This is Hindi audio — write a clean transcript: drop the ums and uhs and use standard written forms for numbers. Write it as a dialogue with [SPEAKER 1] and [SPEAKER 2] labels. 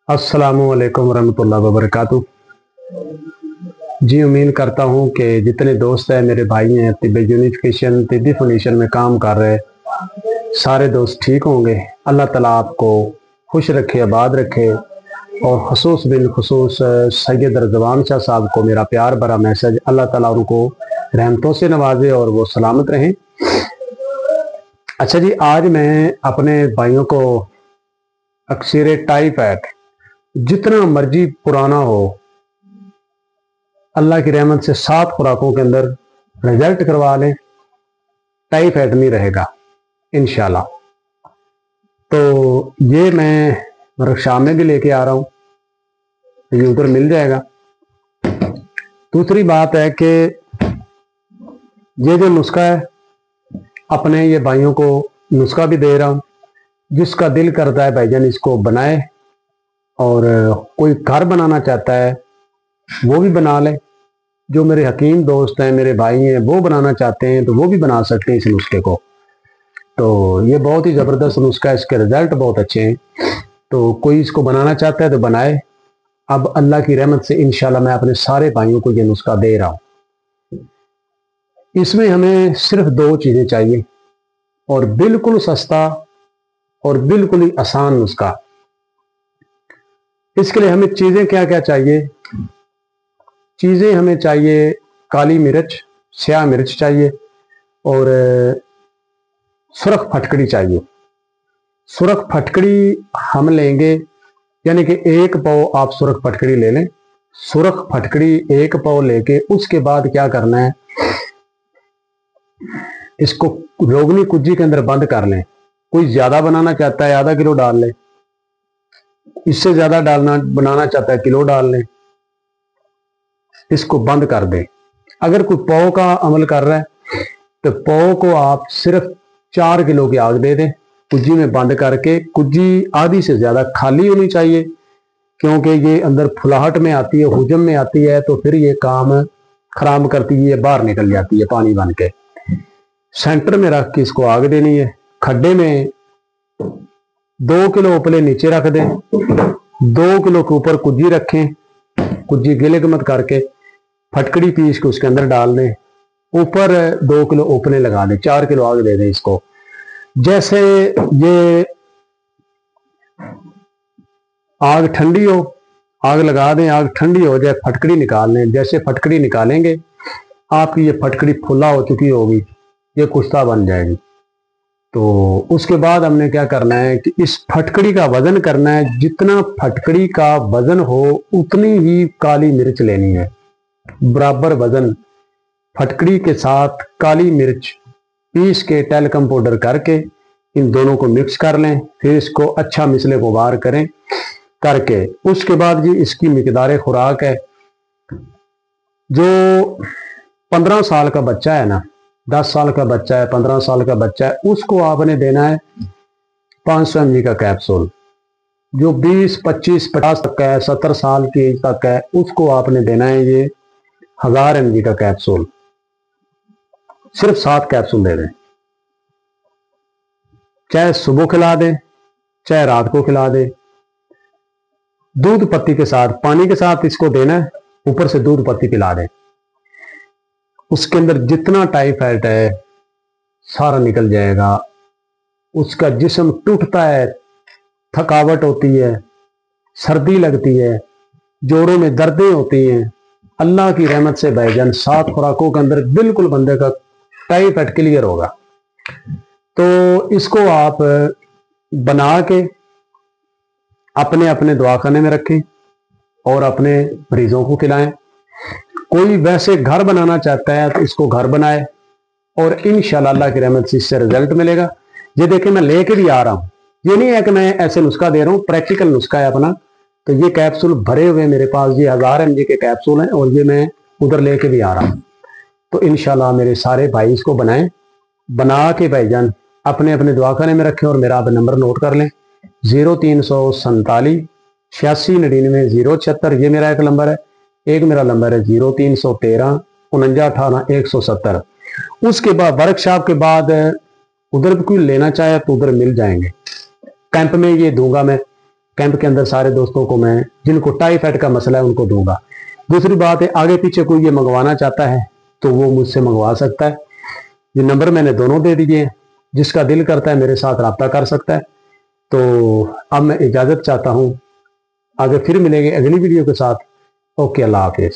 [SPEAKER 1] अस्सलामुअलैकुम रहमतुल्लाहि व बरकातुहू। जी उम्मीद करता हूँ कि जितने दोस्त हैं मेरे भाई हैं तिब्बी यूनिफिकेशन तिब्बी फाउंडेशन में काम कर रहे सारे दोस्त ठीक होंगे। अल्लाह ताला आपको खुश रखे, आबाद रखे। और खसूस बिल खसूस सैयद रज़वान शाह साहब को मेरा प्यार भरा मैसेज, अल्लाह ताला उनको रहमतों से नवाजे और वो सलामत रहें। अच्छा जी, आज मैं अपने भाइयों को अक्सर टाइफाइड जितना मर्जी पुराना हो, अल्लाह की रहमत से 7 खुराकों के अंदर रिजल्ट करवा लें, टाइफाइड नहीं रहेगा इंशाल्लाह। तो ये मैं वर्कशॉप में भी लेके आ रहा हूँ, ये उधर मिल जाएगा। दूसरी बात है कि ये जो नुस्खा है अपने ये भाइयों को नुस्खा भी दे रहा हूँ, जिसका दिल करता है भाईजान इसको बनाए, और कोई घर बनाना चाहता है वो भी बना ले। जो मेरे हकीम दोस्त हैं, मेरे भाई हैं, वो बनाना चाहते हैं तो वो भी बना सकते हैं इस नुस्खे को। तो ये बहुत ही ज़बरदस्त नुस्खा है, इसके रिजल्ट बहुत अच्छे हैं। तो कोई इसको बनाना चाहता है तो बनाए। अब अल्लाह की रहमत से इंशाल्लाह मैं अपने सारे भाइयों को ये नुस्खा दे रहा हूँ। इसमें हमें सिर्फ 2 चीज़ें चाहिए, और बिल्कुल सस्ता और बिल्कुल ही आसान नुस्खा। इसके लिए हमें चीज़ें क्या क्या चाहिए? चीज़ें हमें चाहिए काली मिर्च, स्याह मिर्च चाहिए, और सुरख फटकड़ी चाहिए। सुरख फटकड़ी हम लेंगे, यानी कि 1 पाव आप सुरख फटकड़ी ले लें। सुरख फटकड़ी 1 पाव लेके उसके बाद क्या करना है, इसको रोगनी कुज्जी के अंदर बंद कर लें। कोई ज्यादा बनाना चाहता है आधा किलो डाल लें, इससे ज्यादा डालना बनाना चाहता है किलो डाल लें। इसको बंद कर दें। अगर कोई पाव का अमल कर रहा है तो पाव को आप सिर्फ 4 किलो की आग दे दें, कुज्जी में बंद करके। कुज्जी आधी से ज्यादा खाली होनी चाहिए, क्योंकि ये अंदर फुलाहट में आती है, हुजम में आती है, तो फिर ये काम खराब करती है, बाहर निकल जाती है पानी बन के। सेंटर में रख के इसको आग देनी है। खड्डे में 2 किलो उपले नीचे रख दें, 2 किलो के ऊपर कुज्जी रखें। कुज्जी गिले मत करके फटकड़ी पीस के उसके अंदर डाल दें, ऊपर 2 किलो उपले लगा दें, 4 किलो आग दे दें इसको। जैसे ये आग ठंडी हो, आग लगा दें, आग ठंडी हो जाए, फटकड़ी निकाल लें। जैसे फटकड़ी निकालेंगे आपकी ये फटकड़ी फुला हो चुकी होगी, ये कुश्ता बन जाएगी। तो उसके बाद हमने क्या करना है कि इस फटकड़ी का वजन करना है। जितना फटकड़ी का वजन हो उतनी ही काली मिर्च लेनी है, बराबर वजन। फटकड़ी के साथ काली मिर्च पीस के टेल्कम पाउडर करके इन दोनों को मिक्स कर लें। फिर इसको अच्छा मिसले गुबार करें करके उसके बाद जी इसकी मिकदार खुराक है। जो 15 साल का बच्चा है ना, 10 साल का बच्चा है, 15 साल का बच्चा है, उसको आपने देना है 500 mg का कैप्सूल। जो 20, 25, 50 तक है, 70 साल की एज तक है, उसको आपने देना है ये 1000 mg का कैप्सूल। सिर्फ 7 कैप्सूल दे दें, चाहे सुबह खिला दें चाहे रात को खिला दें। दूध पत्ती के साथ, पानी के साथ इसको देना है, ऊपर से दूध पत्ती पिला दें। उसके अंदर जितना टाइफाइड है सारा निकल जाएगा। उसका जिस्म टूटता है, थकावट होती है, सर्दी लगती है, जोड़ों में दर्दें होती हैं, अल्लाह की रहमत से भाईजान 7 खुराकों के अंदर बिल्कुल बंदे का टाइफाइड क्लियर होगा। तो इसको आप बना के अपने अपने दवाखाने में रखें और अपने मरीजों को खिलाएं। कोई वैसे घर बनाना चाहता है तो इसको घर बनाए, और इंशाल्लाह अल्लाह की रहमत से इससे रिजल्ट मिलेगा। ये देखें मैं लेके भी आ रहा हूँ, ये नहीं है कि मैं ऐसे नुस्खा दे रहा हूँ, प्रैक्टिकल नुस्खा है अपना। तो ये कैप्सूल भरे हुए मेरे पास, ये 1000 mg के कैप्सूल हैं, और ये मैं उधर लेके भी आ रहा हूँ। तो इंशाल्लाह मेरे सारे भाई इसको बनाएं, बना के भाईजान अपने अपने दवाखाने में रखें। और मेरा आप नंबर नोट कर लें, 0347 8699 076, ये मेरा एक नंबर है। एक मेरा नंबर है 0313 49 18 170। उसके बाद वर्कशॉप के बाद उधर भी कोई लेना चाहे तो उधर मिल जाएंगे। कैंप में ये दूंगा मैं, कैंप के अंदर सारे दोस्तों को मैं, जिनको टाइफाइड का मसला है, उनको दूंगा। दूसरी बात है, आगे पीछे कोई ये मंगवाना चाहता है तो वो मुझसे मंगवा सकता है। ये नंबर मैंने दोनों दे दिए हैं, जिसका दिल करता है मेरे साथ रब्ता कर सकता है। तो अब मैं इजाज़त चाहता हूँ, आगे फिर मिलेंगे अगली वीडियो के साथ। ओके, अल्लाह हाफिज़।